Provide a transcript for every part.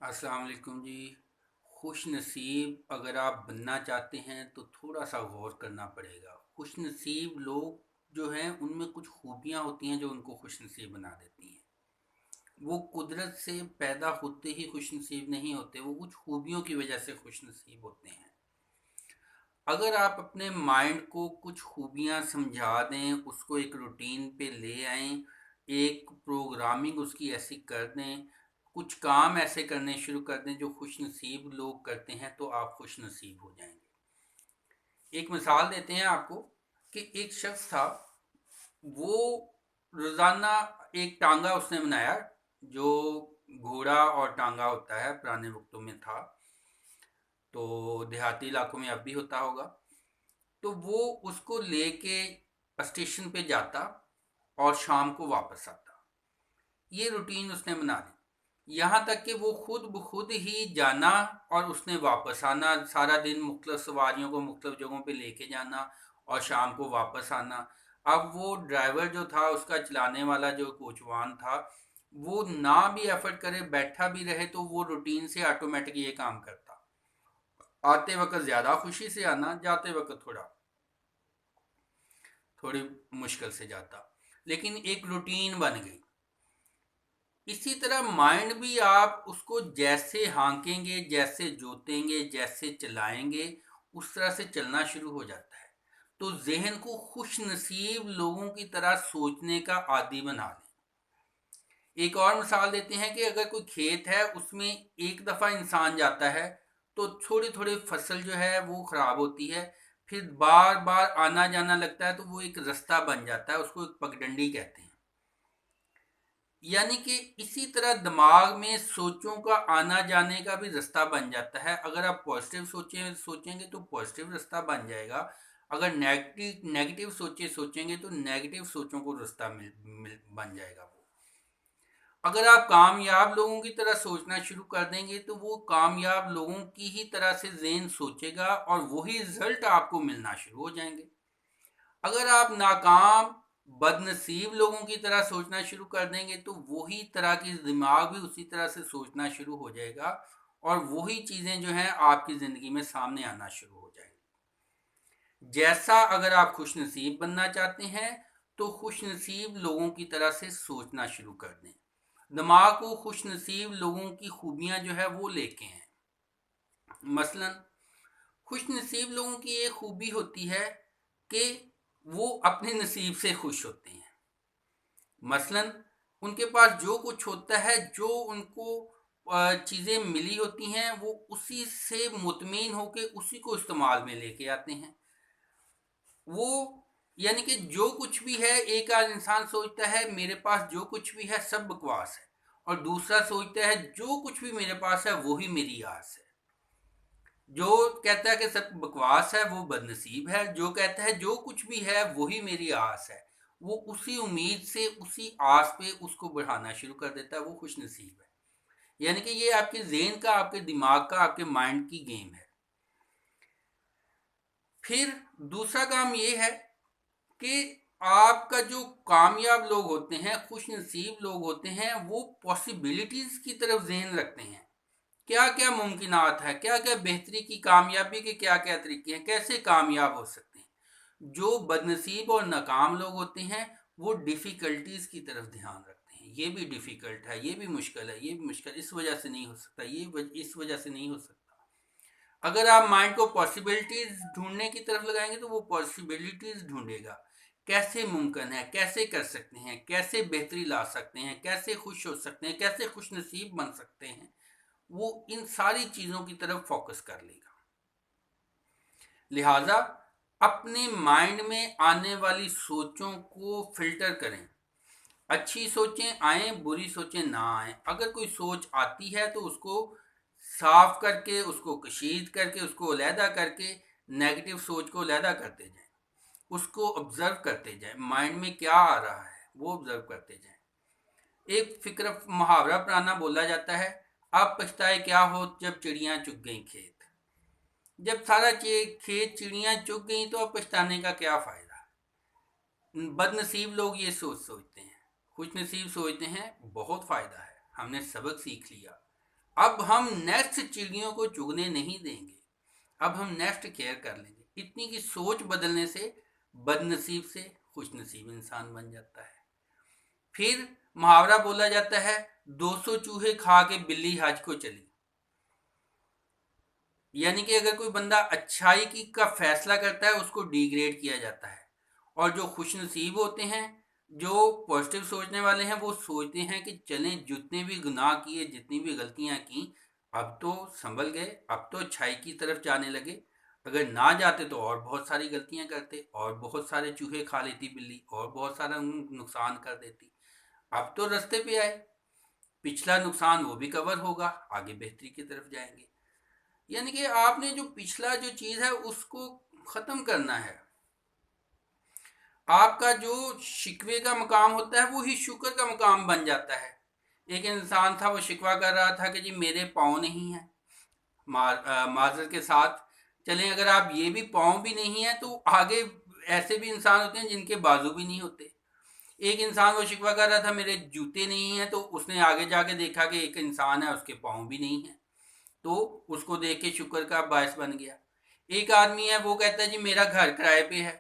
अस्सलाम वालेकुम जी। खुश नसीब अगर आप बनना चाहते हैं तो थोड़ा सा गौर करना पड़ेगा। खुश नसीब लोग जो हैं उनमें कुछ खूबियां होती हैं जो उनको खुश नसीब बना देती हैं। वो कुदरत से पैदा होते ही खुश नसीब नहीं होते, वो कुछ खूबियों की वजह से खुश नसीब होते हैं। अगर आप अपने माइंड को कुछ खूबियां समझा दें, उसको एक रूटीन पे ले आएं, एक प्रोग्रामिंग उसकी ऐसी कर दें, कुछ काम ऐसे करने शुरू कर दें जो खुश नसीब लोग करते हैं, तो आप खुश नसीब हो जाएंगे। एक मिसाल देते हैं आपको कि एक शख्स था, वो रोज़ाना एक टांगा उसने बनाया, जो घोड़ा और टांगा होता है पुराने वक्तों में था, तो देहाती इलाकों में अब भी होता होगा। तो वो उसको लेके स्टेशन पे जाता और शाम को वापस आता। ये रूटीन उसने बना ली, यहाँ तक कि वो खुद ब खुद ही जाना और उसने वापस आना, सारा दिन मुख्तलिफ सवारियों को मुख्तलिफ जगहों पे लेके जाना और शाम को वापस आना। अब वो ड्राइवर जो था, उसका चलाने वाला जो कोचवान था, वो ना भी एफर्ट करे, बैठा भी रहे, तो वो रूटीन से ऑटोमेटिक ये काम करता। आते वक्त ज़्यादा खुशी से आना, जाते वक्त थोड़ी मुश्किल से जाता, लेकिन एक रूटीन बन गई। इसी तरह माइंड भी आप उसको जैसे हाँकेंगे, जैसे जोतेंगे, जैसे चलाएंगे, उस तरह से चलना शुरू हो जाता है। तो जहन को खुश नसीब लोगों की तरह सोचने का आदी बना लें। एक और मिसाल देते हैं कि अगर कोई खेत है, उसमें एक दफ़ा इंसान जाता है तो थोड़ी थोड़ी फसल जो है वो ख़राब होती है, फिर बार बार आना जाना लगता है, तो वो एक रास्ता बन जाता है, उसको एक पगडंडी कहते हैं। यानी कि इसी तरह दिमाग में सोचों का आना जाने का भी रास्ता बन जाता है। अगर आप पॉजिटिव सोचेंगे तो पॉजिटिव रास्ता बन जाएगा। अगर नेगेटिव नेगेटिव सोचेंगे तो नेगेटिव सोचों को रास्ता बन जाएगा वो। अगर आप कामयाब लोगों की तरह सोचना शुरू कर देंगे तो वो कामयाब लोगों की ही तरह से ज़हन सोचेगा और वही रिजल्ट आपको मिलना शुरू हो जाएंगे। अगर आप नाकाम बदनसीब लोगों की तरह सोचना शुरू कर देंगे तो वही तरह की दिमाग भी उसी तरह से सोचना शुरू हो जाएगा और वही चीज़ें जो हैं आपकी ज़िंदगी में सामने आना शुरू हो जाएंगी। जैसा अगर आप खुश नसीब बनना चाहते हैं तो खुश नसीब लोगों की तरह से सोचना शुरू कर दें। दिमाग को खुश नसीब लोगों की खूबियाँ जो है वो लेके हैं। मसलन खुश नसीब लोगों की एक खूबी होती है कि वो अपने नसीब से खुश होते हैं। मसलन उनके पास जो कुछ होता है, जो उनको चीज़ें मिली होती हैं, वो उसी से मुतमईन होकर उसी को इस्तेमाल में लेके आते हैं। वो यानी कि जो कुछ भी है, एक आध इंसान सोचता है मेरे पास जो कुछ भी है सब बकवास है, और दूसरा सोचता है जो कुछ भी मेरे पास है वही मेरी आस है। जो कहता है कि सब बकवास है वो बदनसीब है, जो कहता है जो कुछ भी है वही मेरी आस है, वो उसी उम्मीद से उसी आस पे उसको बढ़ाना शुरू कर देता है, वो खुश नसीब है। यानी कि ये आपके जेहन का, आपके दिमाग का, आपके माइंड की गेम है। फिर दूसरा काम ये है कि आपका जो कामयाब लोग होते हैं, खुश नसीब लोग होते हैं, वो पॉसिबिलिटीज़ की तरफ जहन रखते हैं। क्या क्या मुमकिनात है, क्या क्या बेहतरी की, कामयाबी के क्या क्या तरीके हैं, कैसे कामयाब हो सकते हैं। जो बदनसीब और नाकाम लोग होते हैं वो डिफ़िकल्टीज़ की तरफ ध्यान रखते हैं। ये भी डिफ़िकल्ट है, ये भी मुश्किल है, ये भी मुश्किल, इस वजह से नहीं हो सकता, इस वजह से नहीं हो सकता। अगर आप माइंड को पॉसिबिलिटीज़ ढूंढने की तरफ लगाएंगे तो वो पॉसिबिलिटीज़ ढूंढेगा। कैसे मुमकिन है, कैसे कर सकते हैं, कैसे बेहतरी ला सकते हैं, कैसे खुश हो सकते हैं, कैसे खुश नसीब बन सकते हैं, वो इन सारी चीज़ों की तरफ फोकस कर लेगा। लिहाजा अपने माइंड में आने वाली सोचों को फिल्टर करें। अच्छी सोचें आए, बुरी सोचें ना आए। अगर कोई सोच आती है तो उसको साफ करके, उसको कशीद करके, उसको अलहदा करके नेगेटिव सोच को अलहदा करते जाएं। उसको ऑब्जर्व करते जाएं, माइंड में क्या आ रहा है वो ऑब्जर्व करते जाएं। एक फिक्र मुहावरा पुराना बोला जाता है, अब पछताए क्या हो जब चिड़ियां चुग गई खेत। जब सारा खेत चिड़ियां चुग गई तो अब पछताने का क्या फ़ायदा। बदनसीब लोग ये सोचते हैं, खुश नसीब सोचते हैं बहुत फ़ायदा है, हमने सबक सीख लिया, अब हम नेक्स्ट चिड़ियों को चुगने नहीं देंगे, अब हम नेक्स्ट केयर कर लेंगे। इतनी की सोच बदलने से बदनसीब से खुशनसीब इंसान बन जाता है। फिर मुहावरा बोला जाता है, 200 चूहे खा के बिल्ली हज को चली। यानी कि अगर कोई बंदा अच्छाई की का फैसला करता है उसको डिग्रेड किया जाता है। और जो खुशनसीब होते हैं, जो पॉजिटिव सोचने वाले हैं, वो सोचते हैं कि चलें, जितने भी गुनाह किए, जितनी भी गलतियां की, अब तो संभल गए, अब तो अच्छाई की तरफ जाने लगे। अगर ना जाते तो और बहुत सारी गलतियां करते, और बहुत सारे चूहे खा लेती बिल्ली, और बहुत सारा नुकसान कर देती। अब तो रास्ते पे आए, पिछला नुकसान वो भी कवर होगा, आगे बेहतरी की तरफ जाएंगे। यानी कि आपने जो पिछला जो चीज़ है उसको ख़त्म करना है। आपका जो शिकवे का मकाम होता है वो ही शुक्र का मकाम बन जाता है। एक इंसान था, वो शिकवा कर रहा था कि जी मेरे पाँव नहीं हैं। माजर के साथ चलें, अगर आप ये भी पाँव भी नहीं है तो आगे ऐसे भी इंसान होते हैं जिनके बाजू भी नहीं होते। एक इंसान वो शिकवा कर रहा था मेरे जूते नहीं हैं, तो उसने आगे जाके देखा कि एक इंसान है उसके पाँव भी नहीं है, तो उसको देख के शुक्र का बायस बन गया। एक आदमी है वो कहता है जी मेरा घर किराए पे है,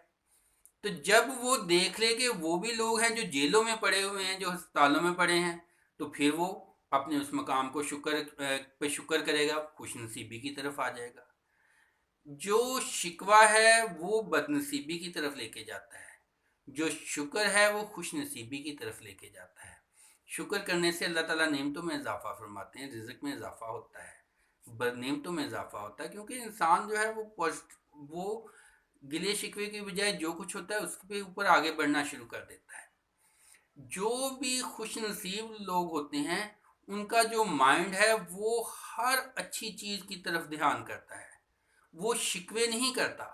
तो जब वो देख ले कि वो भी लोग हैं जो जेलों में पड़े हुए हैं, जो अस्पतालों में पड़े हैं, तो फिर वो अपने उस मकाम को शुक्र पे शुक्र करेगा, खुशनसीबी की तरफ आ जाएगा। जो शिकवा है वो बदनसीबी की तरफ लेके जाता है, जो शुक्र है वो खुशनसीबी की तरफ लेके जाता है। शुक्र करने से अल्लाह ताला नेमतों में इजाफा फरमाते हैं, रिज़्क में इजाफा होता है, नेमतों में इजाफा होता है। क्योंकि इंसान जो है वो गिले शिकवे की बजाय जो कुछ होता है उसके ऊपर आगे बढ़ना शुरू कर देता है। जो भी खुश नसीब लोग होते हैं उनका जो माइंड है वो हर अच्छी चीज़ की तरफ ध्यान करता है, वो शिकवे नहीं करता।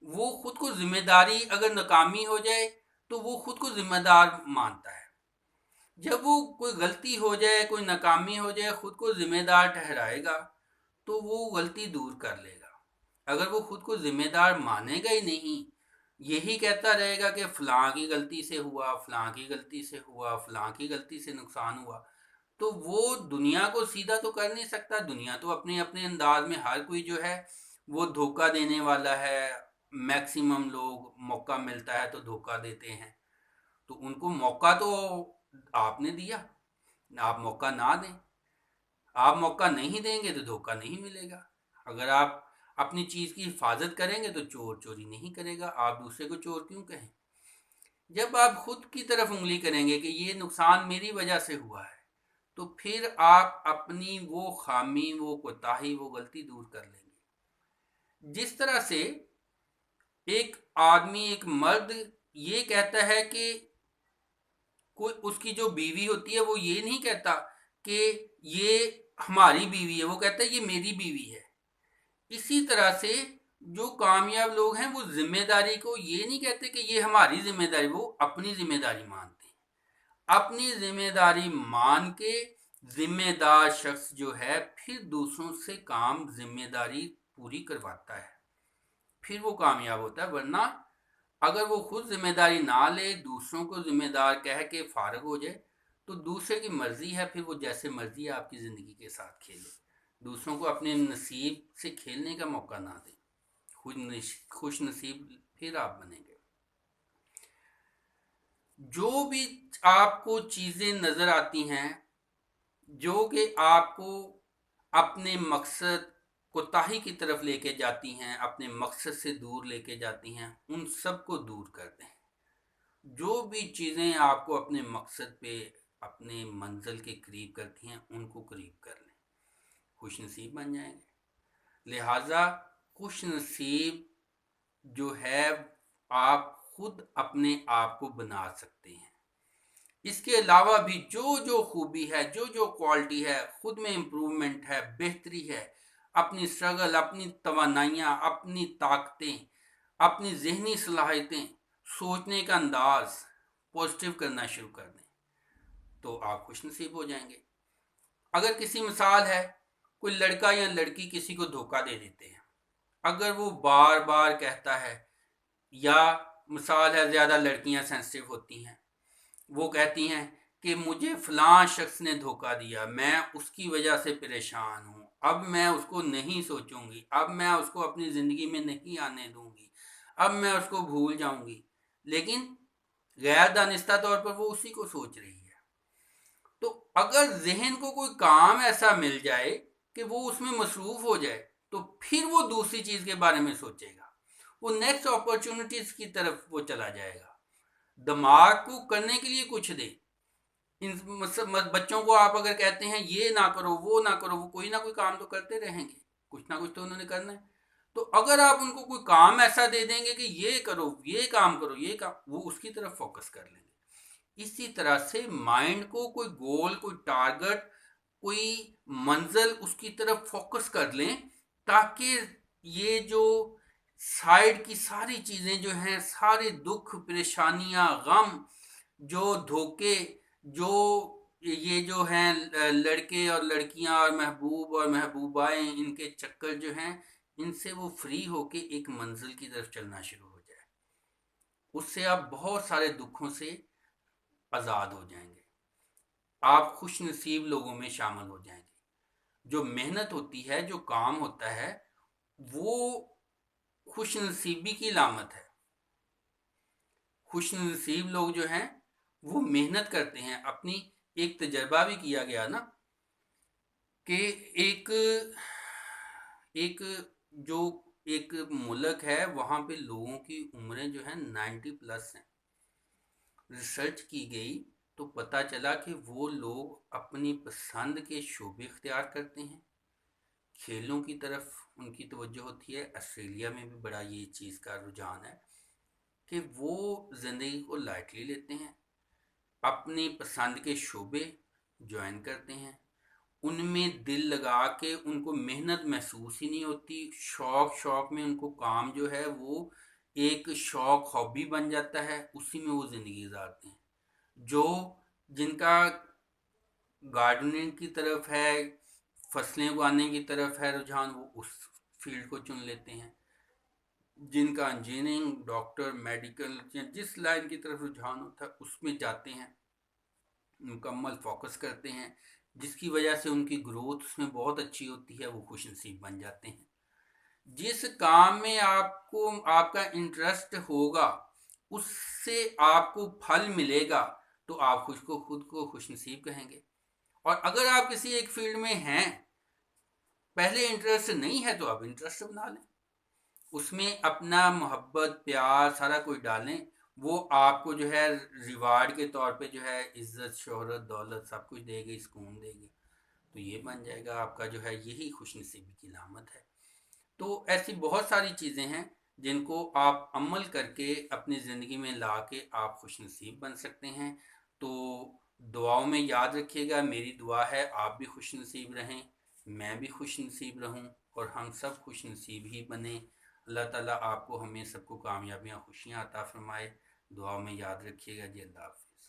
वो खुद को जिम्मेदारी, अगर नाकामी हो जाए तो वो खुद को जिम्मेदार मानता है। जब वो कोई गलती हो जाए, कोई नाकामी हो जाए, खुद को जिम्मेदार ठहराएगा तो वो गलती दूर कर लेगा। अगर वो खुद को जिम्मेदार मानेगा ही नहीं, यही कहता रहेगा कि फलां की गलती से हुआ, फलां की गलती से हुआ, फलां की गलती से नुकसान हुआ, तो वो दुनिया को सीधा तो कर नहीं सकता। दुनिया तो अपने अपने अंदाज में, हर कोई जो है वो धोखा देने वाला है। मैक्सिमम लोग मौका मिलता है तो धोखा देते हैं, तो उनको मौका तो आपने दिया, आप मौका ना दें, आप मौका नहीं देंगे तो धोखा नहीं मिलेगा। अगर आप अपनी चीज़ की हिफाजत करेंगे तो चोर चोरी नहीं करेगा, आप दूसरे को चोर क्यों कहें। जब आप खुद की तरफ उंगली करेंगे कि ये नुकसान मेरी वजह से हुआ है, तो फिर आप अपनी वो खामी, वो कोताही, वो गलती दूर कर लेंगे। जिस तरह से एक आदमी, एक मर्द ये कहता है कि कोई उसकी जो बीवी होती है वो ये नहीं कहता कि ये हमारी बीवी है, वो कहता है ये मेरी बीवी है। इसी तरह से जो कामयाब लोग हैं वो जिम्मेदारी को ये नहीं कहते कि ये हमारी जिम्मेदारी, वो अपनी जिम्मेदारी मानते हैं। अपनी जिम्मेदारी मान के जिम्मेदार शख्स जो है फिर दूसरों से काम जिम्मेदारी पूरी करवाता है, फिर वो कामयाब होता है। वरना अगर वो खुद जिम्मेदारी ना ले, दूसरों को जिम्मेदार कह के फारग हो जाए, तो दूसरे की मर्जी है, फिर वो जैसे मर्जी आपकी ज़िंदगी के साथ खेले। दूसरों को अपने नसीब से खेलने का मौका ना दें, खुश नसीब फिर आप बनेंगे। जो भी आपको चीज़ें नज़र आती हैं जो कि आपको अपने मकसद कोताही की तरफ लेके जाती हैं, अपने मकसद से दूर लेके जाती हैं, उन सब को दूर कर दें। जो भी चीज़ें आपको अपने मकसद पे, अपने मंजिल के करीब करती हैं, उनको करीब कर लें, खुश नसीब बन जाएंगे। लिहाजा खुश नसीब जो है आप खुद अपने आप को बना सकते हैं। इसके अलावा भी जो जो खूबी है, जो जो क्वालिटी है, खुद में इम्प्रूवमेंट है, बेहतरी है, अपनी स्ट्रगल, अपनी तवानाइयाँ, अपनी ताकतें, अपनी जहनी सलाहियतें, सोचने का अंदाज पॉजिटिव करना शुरू कर दें, तो आप खुश नसीब हो जाएंगे। अगर किसी मिसाल है, कोई लड़का या लड़की किसी को धोखा दे देते हैं, अगर वो बार बार कहता है, या मिसाल है ज़्यादा लड़कियां सेंसिटिव होती हैं, वो कहती हैं کہ مجھے فلاں شخص نے دھوکہ دیا، میں اس کی وجہ سے پریشان ہوں، اب میں اس کو نہیں سوچوں گی، اب میں اس کو اپنی زندگی میں نہیں آنے دوں گی، اب میں اس کو بھول جاؤں گی، لیکن غیر دانستہ طور پر وہ اسی کو سوچ رہی ہے۔ تو اگر ذہن کو کوئی کام ایسا مل جائے کہ وہ اس میں مصروف ہو جائے تو پھر وہ دوسری چیز کے بارے میں سوچے گا، وہ نیکسٹ اپرچونٹیز کی طرف وہ چلا جائے گا۔ دماغ کو کرنے کے لیے کچھ دے۔ بچوں کو آپ اگر کہتے ہیں یہ نہ کرو وہ نہ کرو، وہ کوئی نہ کوئی کام تو کرتے رہیں گے، کچھ نہ کچھ تو انہوں نے کرنا ہے۔ تو اگر آپ ان کو کوئی کام ایسا دے دیں گے کہ یہ کرو، یہ کام کرو، یہ کام، وہ اس کی طرف فوکس کر لیں گے۔ اسی طرح سے مائنڈ کو کوئی گول، کوئی ٹارگٹ، کوئی منزل اس کی طرف فوکس کر لیں، تاکہ یہ جو سائیڈ کی ساری چیزیں جو ہیں، سارے دکھ، پریشانیاں، غم، جو دھوکے، جو یہ جو ہیں لڑکے اور لڑکیاں اور محبوب اور محبوبائیں، ان کے چکر جو ہیں، ان سے وہ فری ہو کے ایک منزل کی طرف چلنا شروع ہو جائے۔ اس سے آپ بہت سارے دکھوں سے آزاد ہو جائیں گے، آپ خوش نصیب لوگوں میں شامل ہو جائیں گے۔ جو محنت ہوتی ہے، جو کام ہوتا ہے، وہ خوش نصیبی کی علامت ہے۔ خوش نصیب لوگ جو ہیں وہ محنت کرتے ہیں۔ اپنی ایک تجربہ بھی کیا گیا نا کہ ایک ملک ہے، وہاں پہ لوگوں کی عمریں جو ہیں 90 پلس ہیں۔ ریسرچ کی گئی تو پتہ چلا کہ وہ لوگ اپنی پسند کے شعبے اختیار کرتے ہیں، کھیلوں کی طرف ان کی توجہ ہوتی ہے۔ آسٹریلیا میں بھی بڑا یہ چیز کا رجحان ہے کہ وہ زندگی کو لائٹلی لیتے ہیں، اپنی پسند کے شعبے جوائن کرتے ہیں، ان میں دل لگا کے ان کو محنت محسوس ہی نہیں ہوتی، شوق میں ان کو کام جو ہے وہ ایک شوق، ہابی بن جاتا ہے، اسی میں وہ زندگی گزارتے ہیں۔ جن کا گارڈننگ کی طرف ہے، فصلیں اگانے کی طرف ہے رجحان، وہ اس فیلڈ کو چن لیتے ہیں۔ جن کا انجینئرنگ، ڈاکٹر، میڈیکل، جس لائن کی طرف رجحان ہوتا ہے اس میں جاتے ہیں، مکمل فوکس کرتے ہیں، جس کی وجہ سے ان کی گروتھ اس میں بہت اچھی ہوتی ہے، وہ خوش نصیب بن جاتے ہیں۔ جس کام میں آپ کا انٹرسٹ ہوگا، اس سے آپ کو پھل ملے گا، تو آپ خود کو خوش نصیب کہیں گے۔ اور اگر آپ کسی ایک فیلڈ میں ہیں، پہلے انٹرسٹ نہیں ہے، تو آپ انٹرسٹ بنا لیں، اس میں اپنا محبت، پیار، سارا کچھ ڈالیں، وہ آپ کو جو ہے ریوارڈ کے طور پہ جو ہے عزت، شہرت، دولت سب کچھ دے گی، سکون دے گی، تو یہ بن جائے گا آپ کا جو ہے، یہی خوش نصیبی کی علامت ہے۔ تو ایسی بہت ساری چیزیں ہیں جن کو آپ عمل کر کے اپنی زندگی میں لا کے آپ خوش نصیب بن سکتے ہیں۔ تو دعاؤں میں یاد رکھیے گا، میری دعا ہے آپ بھی خوش نصیب رہیں، میں بھی خوش نصیب رہوں، اور ہم سب خوش نصیب ہی بنیں۔ اللہ تعالیٰ آپ کو، ہمیں سب کو کامیابیاں، خوشیاں عطا فرمائے۔ دعاؤں میں یاد رکھیے گا جی۔ اللہ حافظ۔